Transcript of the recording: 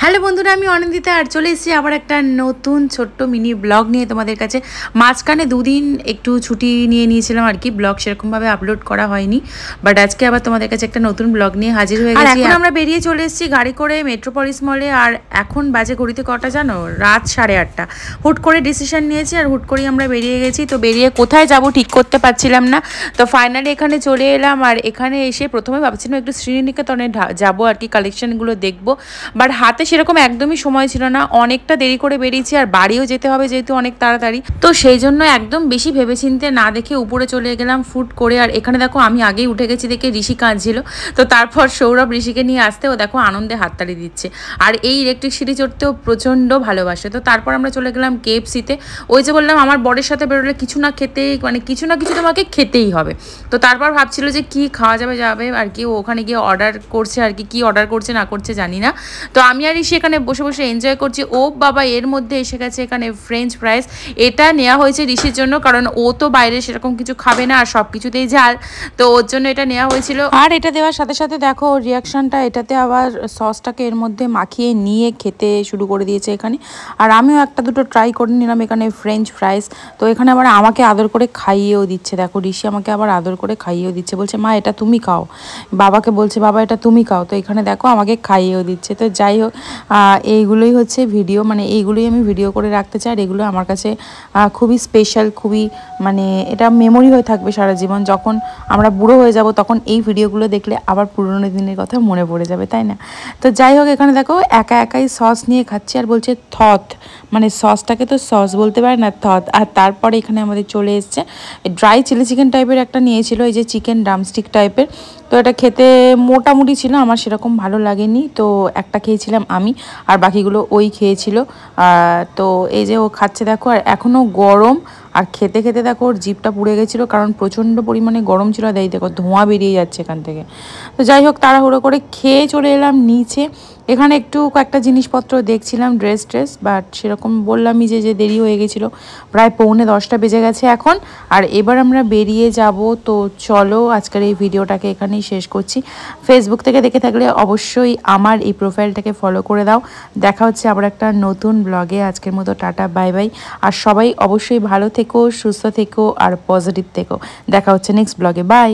Hello বন্ধুরা, আমি অনিন্দিতা আর চলে এসেছি আবার একটা নতুন ছোট্ট মিনি ব্লগ নিয়ে তোমাদের কাছে। মাঝখানে দুদিন একটু ছুটি নিয়ে নিয়েছিলাম আর কি, ব্লগ সেরকমভাবে আপলোড করা হয়নি, বাট আজকে আবার তোমাদের কাছে একটা নতুন ব্লগ নিয়ে হাজির হয়ে গেছি। এখন আমরা বেরিয়ে চলে এসেছি গাড়ি করে মেট্রোপলিস মলে, আর এখন বাজে ঘড়িতে কটা জানো? রাত 8:30। হুট করে ডিসিশন নিয়েছি আর হুট করেই আমরা বেরিয়ে গেছি। তো বেরিয়ে কোথায় যাব ঠিক করতে পারছিলাম না, তো ফাইনালি এখানে চলে এলাম। আর এখানে এসে প্রথমে ভাবছিলাম একটু শ্রীনিকেতনে যাবো আর কি, কালেকশনগুলো দেখবো, বাট হাতে সেরকম একদমই সময় ছিল না, অনেকটা দেরি করে বেরিয়েছি আর বাড়িও যেতে হবে যেহেতু অনেক তাড়াতাড়ি, তো সেই জন্য একদম বেশি ভেবেচিন্তে না দেখে উপরে চলে গেলাম ফুট করে। আর এখানে দেখো আমি আগেই উঠে গেছি দেখে ঋষি কাঁদছিল, তো তারপর সৌরভ ঋষিকে নিয়ে আসতে ও দেখো আনন্দে হাততালি দিচ্ছে। আর এই ইলেকট্রিক সিঁড়ি চড়তেও প্রচণ্ড ভালোবাসে। তো তারপর আমরা চলে গেলাম KFC-তে। ওই যে বললাম আমার বরের সাথে বেরোলে কিছু না খেতেই, মানে কিছু না কিছু তোমাকে খেতেই হবে। তো তারপর ভাবছিল যে কি খাওয়া যাবে আর কি, ও ওখানে গিয়ে অর্ডার করছে আর কি অর্ডার করছে না করছে জানি না। তো আমি আর সেখানে বসে বসে এনজয় করছি। ও বাবা, এর মধ্যে এসে গেছে এখানে ফ্রেঞ্চ ফ্রাইস। এটা নেওয়া হয়েছে ঋষির জন্য, কারণ ও তো বাইরে সেরকম কিছু খাবে না আর সব কিছুতেই ঝাল, তো ওর জন্য এটা নেওয়া হয়েছিল। আর এটা দেওয়ার সাথে সাথে দেখো রিয়াকশনটা, এটাতে আবার সসটাকে এর মধ্যে মাখিয়ে নিয়ে খেতে শুরু করে দিয়েছে এখানে। আর আমিও একটা দুটো ট্রাই করে নিলাম এখানে ফ্রেঞ্চ ফ্রাইস। তো এখানে আবার আমাকে আদর করে খাইয়েও দিচ্ছে, দেখো ঋষি আমাকে আবার আদর করে খাইয়েও দিচ্ছে, বলছে মা এটা তুমি খাও। বাবাকে বলছে বাবা এটা তুমি খাও, তো এখানে দেখো আমাকে খাইয়েও দিচ্ছে। তো যাই হোক, এইগুলোই হচ্ছে ভিডিও, মানে এইগুলোই আমি ভিডিও করে রাখতে চাই। আর এগুলো আমার কাছে খুবই স্পেশাল, খুবই মানে এটা মেমোরি হয়ে থাকবে সারা জীবন। যখন আমরা বুড়ো হয়ে যাব তখন এই ভিডিওগুলো দেখলে আবার পুরোনো দিনের কথা মনে পড়ে যাবে, তাই না? তো যাই হোক, এখানে দেখো একা একাই সস নিয়ে খাচ্ছি আর বলছে থথ, মানে সসটাকে তো সস বলতে পারে না, থথ। আর তারপরে এখানে আমাদের চলে এসছে ড্রাই চিলি চিকেন টাইপের একটা নিয়েছিল, এই যে চিকেন ড্রামস্টিক টাইপের। তো এটা খেতে মোটামুটি ছিল, আমার সেরকম ভালো লাগেনি। তো একটা খেয়েছিলাম আমি আর বাকিগুলো ওই খেয়েছিল। তো এই যে ও খাচ্ছে দেখো, আর এখনও গরম। আর খেতে খেতে দেখো ওর জিভটা পুড়ে গেছিলো, কারণ প্রচণ্ড পরিমাণে গরম ছিল। আর এই দেখো ধোঁয়া বেরিয়ে যাচ্ছে এখান থেকে। তো যাই হোক, তাড়াহুড়ো করে খেয়ে চলে এলাম নিচে। এখানে একটু কয়েকটা জিনিসপত্র দেখছিলাম, ড্রেস, বাট সেরকম বললামই যে দেরি হয়ে গেছিলো, প্রায় 9:45 বেজে গেছে এখন। আর এবার আমরা বেরিয়ে যাব। তো চলো আজকের এই ভিডিওটাকে এখানেই শেষ করছি। ফেসবুক থেকে দেখে থাকলে অবশ্যই আমার এই প্রোফাইলটাকে ফলো করে দাও। দেখা হচ্ছে আবার একটা নতুন ব্লগে। আজকের মতো টাটা, বাই বাই। আর সবাই অবশ্যই ভালো থেকো, সুস্থ থেকো আর পজিটিভ থেকো। দেখা হচ্ছে নেক্সট ব্লগে, বাই।